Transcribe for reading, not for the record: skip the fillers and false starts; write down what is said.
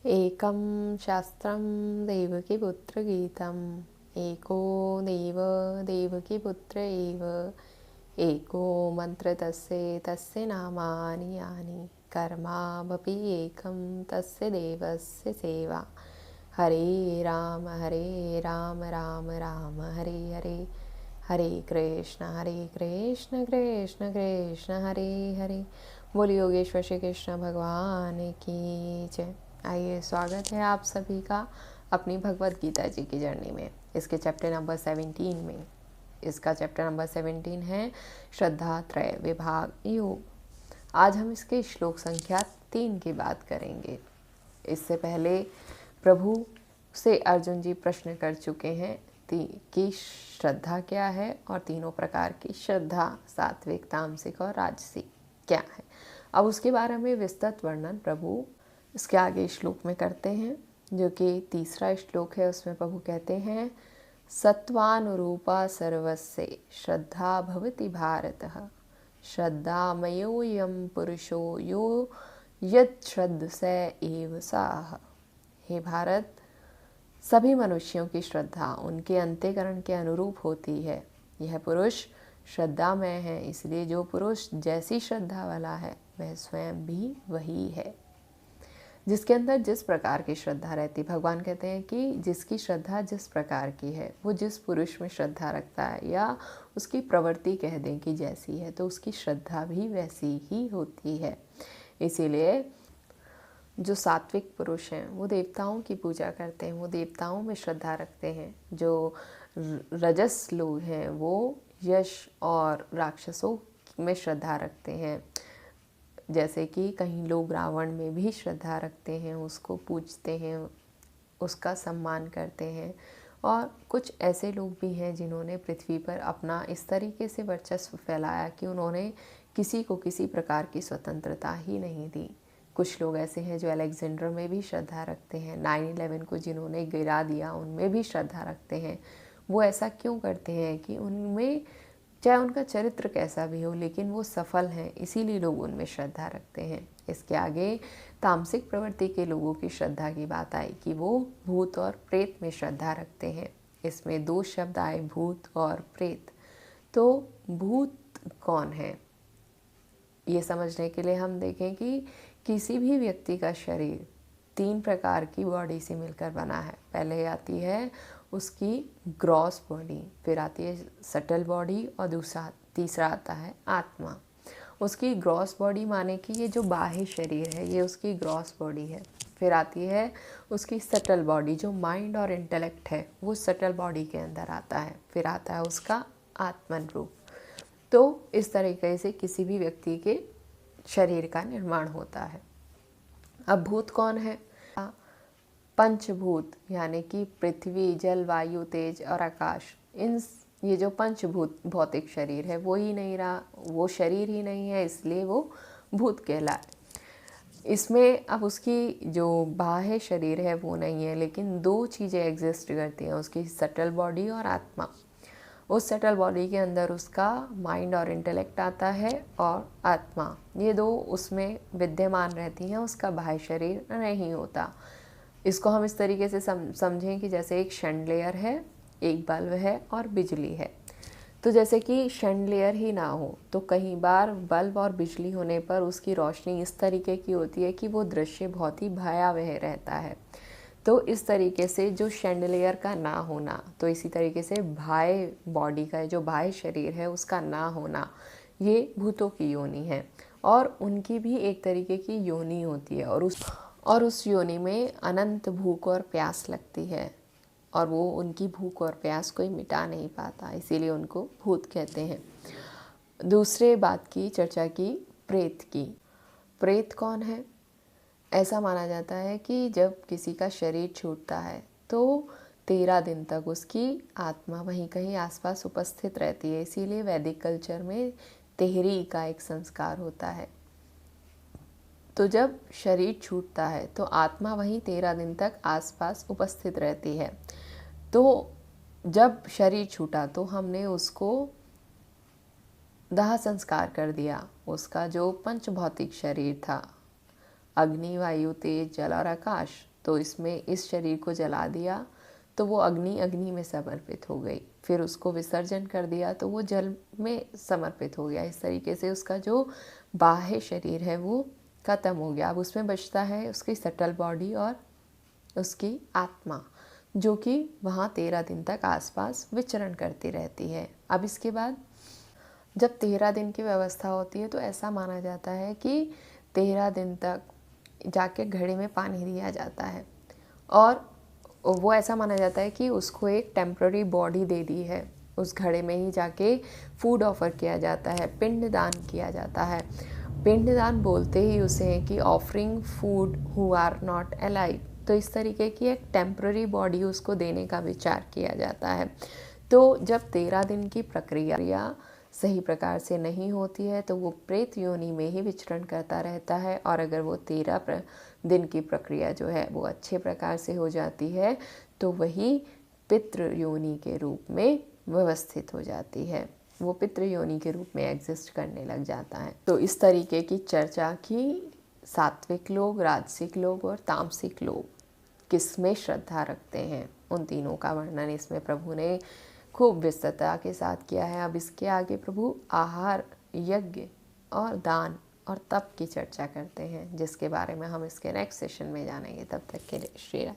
एकं शास्त्रं देवकीपुत्रगीतम् एको देव देवकीपुत्र एव एको मन्त्र तस्य नामानि यानि कर्मावपि एकं तस्य देवस्य सेवा। हरे राम राम राम हरे हरे, हरे कृष्ण कृष्ण कृष्ण हरे हरे। बोलिए योगेश्वर श्री कृष्ण भगवान की जय। आइए, स्वागत है आप सभी का अपनी भगवत गीता जी की जर्नी में, इसके चैप्टर नंबर 17 में। इसका चैप्टर नंबर 17 है श्रद्धा त्रय विभाग योग। आज हम इसके श्लोक संख्या 3 की बात करेंगे। इससे पहले प्रभु से अर्जुन जी प्रश्न कर चुके हैं कि श्रद्धा क्या है और तीनों प्रकार की श्रद्धा, सात्विक, तामसिक और राजसिक क्या है। अब उसके बारे में विस्तृत वर्णन प्रभु इसके आगे श्लोक में करते हैं, जो कि तीसरा श्लोक है। उसमें प्रभु कहते हैं, सत्वानुरूपा सर्वस्य श्रद्धा भवति भारतः, श्रद्धामयोऽयं पुरुषो यो यच्छ्रद्ध स एव सः। हे भारत, सभी मनुष्यों की श्रद्धा उनके अंतःकरण के अनुरूप होती है। यह पुरुष श्रद्धामय है, इसलिए जो पुरुष जैसी श्रद्धा वाला है वह स्वयं भी वही है। जिसके अंदर जिस प्रकार की श्रद्धा रहती, भगवान कहते हैं कि जिसकी श्रद्धा जिस प्रकार की है, वो जिस पुरुष में श्रद्धा रखता है या उसकी प्रवृत्ति कह दें कि जैसी है, तो उसकी श्रद्धा भी वैसी ही होती है। इसीलिए जो सात्विक पुरुष हैं वो देवताओं की पूजा करते हैं, वो देवताओं में श्रद्धा रखते हैं। जो रजस लोग हैं वो यश और राक्षसों में श्रद्धा रखते हैं। जैसे कि कहीं लोग रावण में भी श्रद्धा रखते हैं, उसको पूजते हैं, उसका सम्मान करते हैं। और कुछ ऐसे लोग भी हैं जिन्होंने पृथ्वी पर अपना इस तरीके से वर्चस्व फैलाया कि उन्होंने किसी को किसी प्रकार की स्वतंत्रता ही नहीं दी। कुछ लोग ऐसे हैं जो अलेक्जेंडर में भी श्रद्धा रखते हैं, 9/11 को जिन्होंने गिरा दिया उनमें भी श्रद्धा रखते हैं। वो ऐसा क्यों करते हैं कि उनमें चाहे उनका चरित्र कैसा भी हो, लेकिन वो सफल हैं, इसीलिए लोग उनमें श्रद्धा रखते हैं। इसके आगे तामसिक प्रवृत्ति के लोगों की श्रद्धा की बात आई कि वो भूत और प्रेत में श्रद्धा रखते हैं। इसमें 2 शब्द आए, भूत और प्रेत। तो भूत कौन है, ये समझने के लिए हम देखें कि किसी भी व्यक्ति का शरीर 3 प्रकार की बॉडी से मिलकर बना है। पहले आती है उसकी ग्रॉस बॉडी, फिर आती है सटल बॉडी और तीसरा आता है आत्मा। उसकी ग्रॉस बॉडी माने कि ये जो बाह्य शरीर है ये उसकी ग्रॉस बॉडी है। फिर आती है उसकी सटल बॉडी, जो माइंड और इंटेलेक्ट है वो सटल बॉडी के अंदर आता है। फिर आता है उसका आत्मन रूप। तो इस तरीके से किसी भी व्यक्ति के शरीर का निर्माण होता है। अब भूत कौन है? पंचभूत, यानी कि पृथ्वी, जल, वायु, तेज और आकाश। ये जो पंचभूत भौतिक शरीर है वो ही नहीं रहा, वो शरीर ही नहीं है, इसलिए वो भूत कहलाए। इसमें अब उसकी जो बाह्य शरीर है वो नहीं है, लेकिन 2 चीज़ें एग्जिस्ट करती हैं, उसकी सटल बॉडी और आत्मा। उस सटल बॉडी के अंदर उसका माइंड और इंटेलेक्ट आता है और आत्मा, ये 2 उसमें विद्यमान रहती हैं, उसका बाह्य शरीर नहीं होता। इसको हम इस तरीके से समझें कि जैसे एक शैंडलियर है, एक बल्ब है और बिजली है। तो जैसे कि शैंडलियर ही ना हो तो कई बार बल्ब और बिजली होने पर उसकी रोशनी इस तरीके की होती है कि वो दृश्य बहुत ही भयावह रहता है। तो इस तरीके से जो शैंडलियर का ना होना, तो इसी तरीके से बाह्य बॉडी का जो बाह्य शरीर है उसका ना होना, ये भूतों की योनि है। और उनकी भी एक तरीके की योनि होती है और उस योनि में अनंत भूख और प्यास लगती है, और वो उनकी भूख और प्यास कोई मिटा नहीं पाता, इसीलिए उनको भूत कहते हैं। दूसरे बात की चर्चा की प्रेत की। प्रेत कौन है? ऐसा माना जाता है कि जब किसी का शरीर छूटता है तो 13 दिन तक उसकी आत्मा वहीं कहीं आसपास उपस्थित रहती है, इसीलिए वैदिक कल्चर में तेहरी का एक संस्कार होता है। तो जब शरीर छूटता है तो आत्मा वहीं 13 दिन तक आसपास उपस्थित रहती है। तो जब शरीर छूटा तो हमने उसको दाह संस्कार कर दिया। उसका जो पंच भौतिक शरीर था, अग्नि, वायु, तेज, जल और आकाश, तो इसमें इस शरीर को जला दिया तो वो अग्नि में समर्पित हो गई, फिर उसको विसर्जन कर दिया तो वो जल में समर्पित हो गया। इस तरीके से उसका जो बाह्य शरीर है वो ख़त्म हो गया। अब उसमें बचता है उसकी सटल बॉडी और उसकी आत्मा, जो कि वहाँ 13 दिन तक आसपास विचरण करती रहती है। अब इसके बाद जब 13 दिन की व्यवस्था होती है तो ऐसा माना जाता है कि 13 दिन तक जाके घड़े में पानी दिया जाता है, और वो ऐसा माना जाता है कि उसको एक टेम्प्ररी बॉडी दे दी है। उस घड़े में ही जाके फूड ऑफर किया जाता है, पिंडदान किया जाता है। पिंडदान बोलते ही उसे है कि offering food who are not alive. तो इस तरीके की एक टेम्प्ररी बॉडी उसको देने का विचार किया जाता है। तो जब 13 दिन की प्रक्रिया सही प्रकार से नहीं होती है तो वो प्रेत योनि में ही विचरण करता रहता है, और अगर वो 13 दिन की प्रक्रिया जो है वो अच्छे प्रकार से हो जाती है तो वही पितृ योनि के रूप में व्यवस्थित हो जाती है, वो पितृ योनि के रूप में एग्जिस्ट करने लग जाता है। तो इस तरीके की चर्चा की सात्विक लोग, राजसिक लोग और तामसिक लोग किस में श्रद्धा रखते हैं, उन तीनों का वर्णन इसमें प्रभु ने खूब विस्तृतता के साथ किया है। अब इसके आगे प्रभु आहार, यज्ञ और दान और तप की चर्चा करते हैं, जिसके बारे में हम इसके नेक्स्ट सेशन में जानेंगे। तब तक के लिए श्री राम।